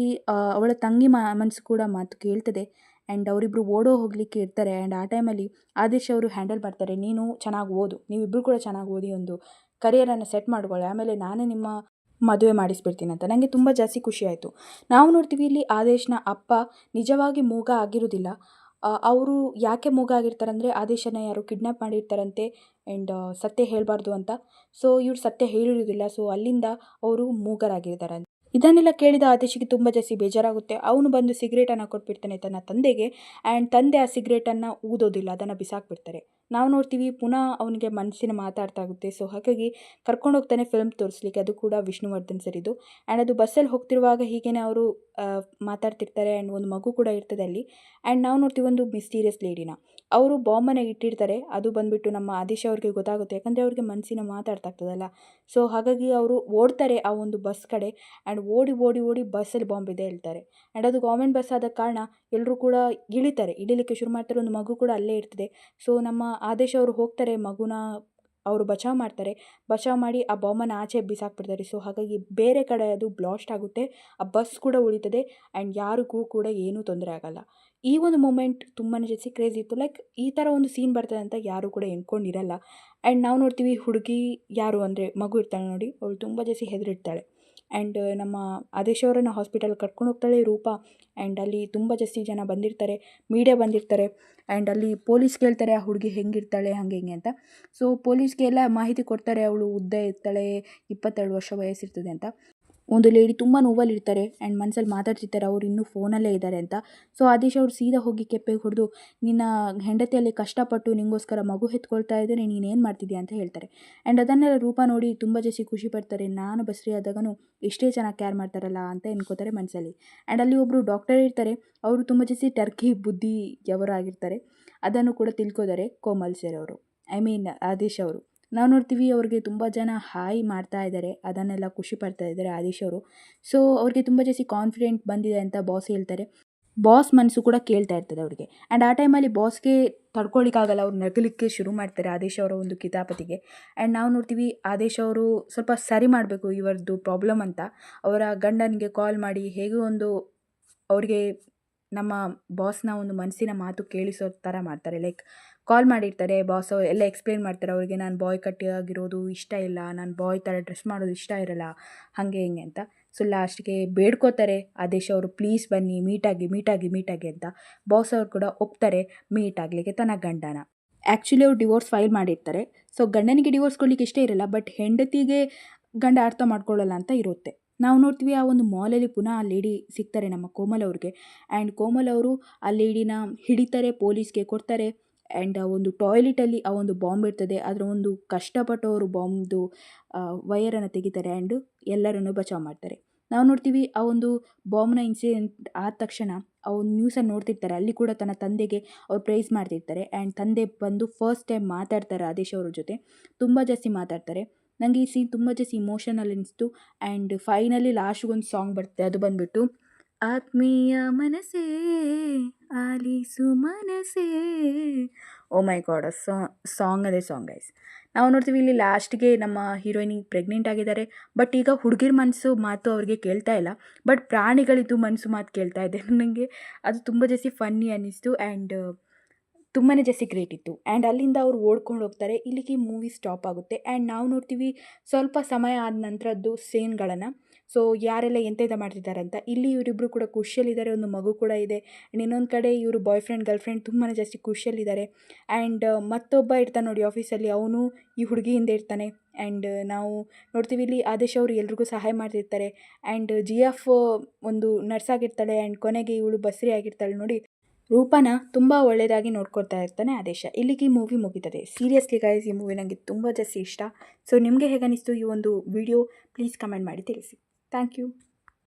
ಅವಳ ತಂಗಿ ಮನಸ್ಸು ಕೂಡ ಮಾತು ಕೇಳ್ತದೆ ಆ್ಯಂಡ್ ಅವರಿಬ್ಬರು ಓಡೋ ಹೋಗಲಿಕ್ಕೆ ಇರ್ತಾರೆ. ಆ್ಯಂಡ್ ಆ ಟೈಮಲ್ಲಿ ಆದೇಶ್ ಅವರು ಹ್ಯಾಂಡಲ್ ಮಾಡ್ತಾರೆ, ನೀನು ಚೆನ್ನಾಗಿ ಓದು, ನೀವಿಬ್ಬರು ಕೂಡ ಚೆನ್ನಾಗಿ ಓದಿ ಒಂದು ಕರಿಯರನ್ನು ಸೆಟ್ ಮಾಡ್ಕೊಳ್ಳಿ, ಆಮೇಲೆ ನಾನೇ ನಿಮ್ಮ ಮದುವೆ ಮಾಡಿಸ್ಬಿಡ್ತೀನಿ ಅಂತ. ನನಗೆ ತುಂಬ ಜಾಸ್ತಿ ಖುಷಿ ಆಯಿತು. ನಾವು ನೋಡ್ತೀವಿ ಇಲ್ಲಿ ಆದೇಶ್ನ ಅಪ್ಪ ನಿಜವಾಗಿ ಮೂಗ ಆಗಿರೋದಿಲ್ಲ. ಅವರು ಯಾಕೆ ಮೂಗ ಆಗಿರ್ತಾರಂದರೆ ಆದೇಶನ ಯಾರು ಕಿಡ್ನ್ಯಾಪ್ ಮಾಡಿರ್ತಾರಂತೆ ಆ್ಯಂಡ್ ಸತ್ಯ ಹೇಳಬಾರ್ದು ಅಂತ. ಸೊ ಇವ್ರು ಸತ್ಯ ಹೇಳಿರೋದಿಲ್ಲ. ಸೊ ಅಲ್ಲಿಂದ ಅವರು ಮೂಗರಾಗಿರ್ತಾರೆ. ಇದನ್ನೆಲ್ಲ ಕೇಳಿದ ಆದೇಶಿಗೆ ತುಂಬ ಜಾಸ್ತಿ ಬೇಜಾರಾಗುತ್ತೆ. ಅವನು ಬಂದು ಸಿಗರೇಟನ್ನು ಕೊಟ್ಬಿಡ್ತಾನೆ ತನ್ನ ತಂದೆಗೆ ಆ್ಯಂಡ್ ತಂದೆ ಆ ಸಿಗರೇಟನ್ನು ಊದೋದಿಲ್ಲ, ಅದನ್ನು ಬಿಸಾಕ್ಬಿಡ್ತಾರೆ. ನಾವು ನೋಡ್ತೀವಿ ಪುನಃ ಅವನಿಗೆ ಮನಸ್ಸಿನ ಮಾತಾಡ್ತಾ ಆಗುತ್ತೆ. ಸೊ ಹಾಗಾಗಿ ಕರ್ಕೊಂಡು ಹೋಗ್ತಾನೆ ಫಿಲ್ಮ್ ತೋರಿಸ್ಲಿಕ್ಕೆ, ಅದು ಕೂಡ ವಿಷ್ಣುವರ್ಧನ್ ಸರಿದು. ಆ್ಯಂಡ್ ಅದು ಬಸ್ಸಲ್ಲಿ ಹೋಗ್ತಿರುವಾಗ ಹೀಗೇ ಅವರು ಮಾತಾಡ್ತಿರ್ತಾರೆ ಆ್ಯಂಡ್ ಒಂದು ಮಗು ಕೂಡ ಇರ್ತದೆ ಅಲ್ಲಿ. ಆ್ಯಂಡ್ ನಾವು ನೋಡ್ತೀವಿ ಒಂದು ಮಿಸ್ಟೀರಿಯಸ್ ಲೇಡಿನ, ಅವರು ಬಾಂಬನ್ನು ಇಟ್ಟಿರ್ತಾರೆ. ಅದು ಬಂದುಬಿಟ್ಟು ನಮ್ಮ ಆದೇಶ ಅವ್ರಿಗೆ ಗೊತ್ತಾಗುತ್ತೆ, ಯಾಕಂದರೆ ಅವ್ರಿಗೆ ಮನಸ್ಸಿನ ಮಾತಾಡ್ತಾ ಆಗ್ತದಲ್ಲ. ಸೊ ಹಾಗಾಗಿ ಅವರು ಓಡ್ತಾರೆ ಆ ಒಂದು ಬಸ್ ಕಡೆ ಆ್ಯಂಡ್ ಓಡಿ ಓಡಿ ಓಡಿ ಬಸ್ಸಲ್ಲಿ ಬಾಂಬ್ ಇದೆ ಹೇಳ್ತಾರೆ. ಆ್ಯಂಡ್ ಅದು ಗೌರ್ಮೆಂಟ್ ಬಸ್ ಆದ ಕಾರಣ ಎಲ್ಲರೂ ಕೂಡ ಇಳಿಲಿಕ್ಕೆ ಶುರು ಮಾಡ್ತಾರೆ. ಒಂದು ಮಗು ಕೂಡ ಅಲ್ಲೇ ಇರ್ತದೆ. ಸೊ ನಮ್ಮ ಆದೇಶ ಅವರು ಹೋಗ್ತಾರೆ, ಮಗುನ ಅವರು ಬಚಾವ್ ಮಾಡಿ ಆ ಬಾಂಬನ್ನು ಆಚೆ ಬಿಸಾಕ್ಬಿಡ್ತಾರೆ. ಸೊ ಹಾಗಾಗಿ ಬೇರೆ ಕಡೆ ಅದು ಬ್ಲಾಸ್ಟ್ ಆಗುತ್ತೆ, ಆ ಬಸ್ ಕೂಡ ಉಳಿತದೆ ಆ್ಯಂಡ್ ಯಾರಿಗೂ ಕೂಡ ಏನೂ ತೊಂದರೆ ಆಗಲ್ಲ. ಈ ಒಂದು ಮೂಮೆಂಟ್ ತುಂಬಾ ಜಾಸ್ತಿ ಕ್ರೇಜಿ ಇತ್ತು. ಲೈಕ್ ಈ ಥರ ಒಂದು ಸೀನ್ ಬರ್ತದೆ ಅಂತ ಯಾರೂ ಕೂಡ ಎಣ್ಕೊಂಡಿರಲ್ಲ. ಆ್ಯಂಡ್ ನಾವು ನೋಡ್ತೀವಿ ಹುಡುಗಿ ಯಾರು ಅಂದರೆ ಮಗು ಇರ್ತಾಳೆ ನೋಡಿ, ಅವಳು ತುಂಬ ಜಾಸ್ತಿ ಹೆದರಿರ್ತಾಳೆ. ಆ್ಯಂಡ್ ನಮ್ಮ ಆದೇಶ್ ಅವರನ್ನು ಹಾಸ್ಪಿಟಲ್ ಕರ್ಕೊಂಡು ಹೋಗ್ತಾಳೆ ರೂಪಾ. ಆ್ಯಂಡ್ ಅಲ್ಲಿ ತುಂಬ ಜಾಸ್ತಿ ಜನ ಬಂದಿರ್ತಾರೆ, ಮೀಡಿಯಾ ಬಂದಿರ್ತಾರೆ. ಆ್ಯಂಡ್ ಅಲ್ಲಿ ಪೊಲೀಸ್ ಕೇಳ್ತಾರೆ ಆ ಹುಡುಗಿ ಹೆಂಗಿರ್ತಾಳೆ ಹಾಗೆ ಹಿಂಗೆ ಅಂತ. ಸೊ ಪೊಲೀಸ್ಗೆ ಎಲ್ಲ ಮಾಹಿತಿ ಕೊಡ್ತಾರೆ, ಅವಳು ಉದ್ದ ಇರ್ತಾಳೆ, 22 ವರ್ಷ ವಯಸ್ಸಿರ್ತದೆ ಅಂತ. ಒಂದು ಲೇಡಿ ತುಂಬ ನೋವಲ್ಲಿರ್ತಾರೆ ಆ್ಯಂಡ್ ಮನಸ್ಸಲ್ಲಿ ಮಾತಾಡ್ತಿರ್ತಾರೆ, ಅವ್ರು ಇನ್ನೂ ಫೋನಲ್ಲೇ ಇದ್ದಾರೆ ಅಂತ. ಸೊ ಆದೇಶ್ ಅವ್ರು ಸೀದಾ ಹೋಗಿ ಕೆಪ್ಪೆಗೆ ಹೊಡೆದು, ನಿನ್ನ ಹೆಂಡತಿಯಲ್ಲಿ ಕಷ್ಟಪಟ್ಟು ನಿಂಗೋಸ್ಕರ ಮಗು ಹೆತ್ಕೊಳ್ತಾ ಇದ್ದಾರೆ, ನೀನೇನು ಮಾಡ್ತಿದ್ಯಾ ಅಂತ ಹೇಳ್ತಾರೆ. ಆ್ಯಂಡ್ ಅದನ್ನೆಲ್ಲ ರೂಪ ನೋಡಿ ತುಂಬ ಜಾಸ್ತಿ ಖುಷಿ ಪಡ್ತಾರೆ, ನಾನು ಬಸ್ರಿ ಆದಾಗೂ ಎಷ್ಟೇ ಚೆನ್ನಾಗಿ ಕೇರ್ ಮಾಡ್ತಾರಲ್ಲ ಅಂತ ಎನ್ಕೋತಾರೆ ಮನಸ್ಸಲ್ಲಿ. ಆ್ಯಂಡ್ ಅಲ್ಲಿ ಒಬ್ಬರು ಡಾಕ್ಟರ್ ಇರ್ತಾರೆ, ಅವರು ತುಂಬ ಜಾಸ್ತಿ ಟರ್ಕಿ ಬುದ್ಧಿಯವರಾಗಿರ್ತಾರೆ. ಅದನ್ನು ಕೂಡ ತಿಳ್ಕೋತಾರೆ ಕೋಮಲ್ ಸರ್ ಅವರು, ಆದೇಶ್ ಅವರು. ನಾವು ನೋಡ್ತೀವಿ ಅವ್ರಿಗೆ ತುಂಬ ಜನ ಹಾಯ್ ಮಾಡ್ತಾ ಇದ್ದಾರೆ, ಅದನ್ನೆಲ್ಲ ಖುಷಿ ಪಡ್ತಾ ಇದ್ದಾರೆ ಆದೇಶ್ ಅವರು. ಸೊ ಅವ್ರಿಗೆ ತುಂಬ ಜಾಸ್ತಿ ಕಾನ್ಫಿಡೆಂಟ್ ಬಂದಿದೆ ಅಂತ ಬಾಸ್ ಹೇಳ್ತಾರೆ. ಬಾಸ್ ಮನಸ್ಸು ಕೂಡ ಕೇಳ್ತಾ ಇರ್ತದೆ ಅವ್ರಿಗೆ. ಆ್ಯಂಡ್ ಆ ಟೈಮಲ್ಲಿ ಬಾಸ್ಗೆ ತಡ್ಕೊಳ್ಳಿಕ್ಕಾಗಲ್ಲ, ಅವ್ರು ನಗಲಿಕ್ಕೆ ಶುರು ಮಾಡ್ತಾರೆ ಆದೇಶ್ ಅವರ ಒಂದು ಕಿತಾಪತಿಗೆ. ಆ್ಯಂಡ್ ನಾವು ನೋಡ್ತೀವಿ ಆದೇಶ್ ಅವರು ಸ್ವಲ್ಪ ಸರಿ ಮಾಡಬೇಕು ಇವರದ್ದು ಪ್ರಾಬ್ಲಮ್ ಅಂತ ಅವರ ಗಂಡನಿಗೆ ಕಾಲ್ ಮಾಡಿ ಹೇಗೋ ಒಂದು ಅವ್ರಿಗೆ ನಮ್ಮ ಬಾಸ್ನ ಒಂದು ಮನಸ್ಸಿನ ಮಾತು ಕೇಳಿಸೋ ಥರ ಮಾಡ್ತಾರೆ. ಲೈಕ್ ಕಾಲ್ ಮಾಡಿರ್ತಾರೆ, ಬಾಸ್ ಎಲ್ಲ ಎಕ್ಸ್ಪ್ಲೇನ್ ಮಾಡ್ತಾರೆ ಅವ್ರಿಗೆ, ನಾನು ಬಾಯ್ ಕಟ್ಟಿಯಾಗಿರೋದು ಇಷ್ಟ ಇಲ್ಲ, ನಾನು ಬಾಯ್ ಥರ ಡ್ರೆಸ್ ಮಾಡೋದು ಇಷ್ಟ ಇರಲ್ಲ, ಹಾಗೆ ಹಿಂಗೆ ಅಂತ. ಸೊ ಲಾಸ್ಟ್ಗೆ ಬೇಡ್ಕೋತಾರೆ ಆದೇಶ್ ಅವರು, ಪ್ಲೀಸ್ ಬನ್ನಿ ಮೀಟಾಗಿ ಅಂತ. ಬಾಸ್ ಅವ್ರು ಕೂಡ ಒಪ್ತಾರೆ ಮೀಟ್ ಆಗಲಿಕ್ಕೆ ತನ್ನ ಗಂಡನ. ಆ್ಯಕ್ಚುಲಿ ಅವ್ರು ಡಿವೋರ್ಸ್ ಫೈಲ್ ಮಾಡಿರ್ತಾರೆ. ಸೊ ಗಂಡನಿಗೆ ಡಿವೋರ್ಸ್ ಕೊಡಲಿಕ್ಕೆ ಇಷ್ಟೇ ಇರಲ್ಲ, ಬಟ್ ಹೆಂಡತಿಗೆ ಗಂಡ ಅರ್ಥ ಮಾಡ್ಕೊಳ್ಳಲ್ಲ ಅಂತ ಇರುತ್ತೆ. ನಾವು ನೋಡ್ತೀವಿ ಆ ಒಂದು ಮಾಲಲ್ಲಿ ಪುನಃ ಆ ಲೇಡಿ ಸಿಗ್ತಾರೆ ನಮ್ಮ ಕೋಮಲ್ ಅವ್ರಿಗೆ. ಆ್ಯಂಡ್ ಕೋಮಲ್ ಅವರು ಆ ಲೇಡಿನ ಹಿಡಿತಾರೆ, ಪೊಲೀಸ್ಗೆ ಕೊಡ್ತಾರೆ. ಆ್ಯಂಡ್ ಆ ಒಂದು ಟಾಯ್ಲೆಟಲ್ಲಿ ಆ ಒಂದು ಬಾಂಬ್ ಇರ್ತದೆ, ಅದರ ಒಂದು ಕಷ್ಟಪಟ್ಟು ಅವರು ಬಾಂಬ್ದು ವಯರನ್ನು ತೆಗಿತಾರೆ ಆ್ಯಂಡ್ ಎಲ್ಲರನ್ನು ಬಚಾವ್ ಮಾಡ್ತಾರೆ. ನಾವು ನೋಡ್ತೀವಿ ಆ ಒಂದು ಬಾಂಬ್ನ ಇನ್ಸಿಡೆಂಟ್ ಆದ ತಕ್ಷಣ ಆ ಒಂದು ನ್ಯೂಸನ್ನು ನೋಡ್ತಿರ್ತಾರೆ, ಅಲ್ಲಿ ಕೂಡ ತನ್ನ ತಂದೆಗೆ ಅವ್ರು ಪ್ರೈಸ್ ಮಾಡ್ತಿರ್ತಾರೆ. ಆ್ಯಂಡ್ ತಂದೆ ಬಂದು ಫಸ್ಟ್ ಟೈಮ್ ಮಾತಾಡ್ತಾರೆ ಆದೇಶ್ ಅವ್ರ ಜೊತೆ, ತುಂಬ ಜಾಸ್ತಿ ಮಾತಾಡ್ತಾರೆ. ನನಗೆ ಈ ಸೀನ್ ತುಂಬ ಜಾಸ್ತಿ ಇಮೋಷನಲ್ ಅನಿಸ್ತು. ಆ್ಯಂಡ್ ಫೈನಲಿ ಲಾಸ್ಟ್ಗೊಂದು ಸಾಂಗ್ ಬರುತ್ತೆ, ಅದು ಬಂದುಬಿಟ್ಟು ಆತ್ಮೀಯ ಮನಸ್ಸೇ ಆಲಿಸು ಮನಸ್ಸೇ. ಓ ಮೈ ಗಾಡ್, ಅದೇ ಸಾಂಗ್ ಗೈಸ್. ನಾವು ನೋಡ್ತೀವಿ ಇಲ್ಲಿ ಲಾಸ್ಟ್ಗೆ ನಮ್ಮ ಹೀರೋಯಿನಿಗೆ ಪ್ರೆಗ್ನೆಂಟ್ ಆಗಿದ್ದಾರೆ. ಬಟ್ ಈಗ ಹುಡುಗಿರ ಮನಸ್ಸು ಮಾತು ಅವ್ರಿಗೆ ಕೇಳ್ತಾ ಇಲ್ಲ, ಬಟ್ ಪ್ರಾಣಿಗಳಿದ್ದು ಮನಸ್ಸು ಮಾತು ಕೇಳ್ತಾ ಇದೆ. ನನಗೆ ಅದು ತುಂಬ ಜಾಸ್ತಿ ಫನ್ನಿ ಅನ್ನಿಸ್ತು ಆ್ಯಂಡ್ ತುಂಬಾ ಜಾಸ್ತಿ ಗ್ರೇಟ್ ಇತ್ತು. ಆ್ಯಂಡ್ ಅಲ್ಲಿಂದ ಅವ್ರು ಓಡ್ಕೊಂಡು ಹೋಗ್ತಾರೆ. ಇಲ್ಲಿಗೆ ಮೂವಿ ಸ್ಟಾಪ್ ಆಗುತ್ತೆ. ಆ್ಯಂಡ್ ನಾವು ನೋಡ್ತೀವಿ ಸ್ವಲ್ಪ ಸಮಯ ಆದ ನಂತರದ್ದು ಸೀನ್ಗಳನ್ನು. ಸೊ ಯಾರೆಲ್ಲ ಎಂತೆಂಥ ಮಾಡ್ತಿದ್ದಾರೆ ಅಂತ. ಇಲ್ಲಿ ಇವರಿಬ್ಬರು ಕೂಡ ಖುಷಿಯಲ್ಲಿದ್ದಾರೆ, ಒಂದು ಮಗು ಕೂಡ ಇದೆ. ಆ್ಯಂಡ್ ಇನ್ನೊಂದು ಕಡೆ ಇವರು ಬಾಯ್ ಫ್ರೆಂಡ್ ಗರ್ಲ್ ಫ್ರೆಂಡ್ ತುಂಬಾ ಜಾಸ್ತಿ ಖುಷಿಯಲ್ಲಿದ್ದಾರೆ. ಆ್ಯಂಡ್ ಮತ್ತೊಬ್ಬ ಇರ್ತಾನೆ ನೋಡಿ ಆಫೀಸಲ್ಲಿ, ಅವನು ಈ ಹುಡುಗಿ ಹಿಂದೆ ಇರ್ತಾನೆ. ಆ್ಯಂಡ್ ನಾವು ನೋಡ್ತೀವಿ ಇಲ್ಲಿ ಆದೇಶ್ ಅವರು ಎಲ್ರಿಗೂ ಸಹಾಯ ಮಾಡ್ತಿರ್ತಾರೆ. ಆ್ಯಂಡ್ GF ಒಂದು ನರ್ಸ್ ಆಗಿರ್ತಾಳೆ. ಆ್ಯಂಡ್ ಕೊನೆಗೆ ಇವಳು ಬಸ್ರಿ ಆಗಿರ್ತಾಳೆ ನೋಡಿ. ರೂಪನ ತುಂಬ ಒಳ್ಳೆಯದಾಗಿ ನೋಡ್ಕೊಳ್ತಾ ಇರ್ತಾನೆ ಆದೇಶ. ಇಲ್ಲಿಗೆ ಈ ಮೂವಿ ಮುಗೀತದೆ. ಸೀರಿಯಸ್ಲಿ ಗೈಸ್, ಈ ಮೂವಿ ನನಗೆ ತುಂಬ ಜಾಸ್ತಿ ಇಷ್ಟ. ಸೊ ನಿಮಗೆ ಹೇಗನ್ನಿಸ್ತು ಈ ಒಂದು ವಿಡಿಯೋ? ಪ್ಲೀಸ್ ಕಮೆಂಟ್ ಮಾಡಿ ತಿಳಿಸಿ. Thank you.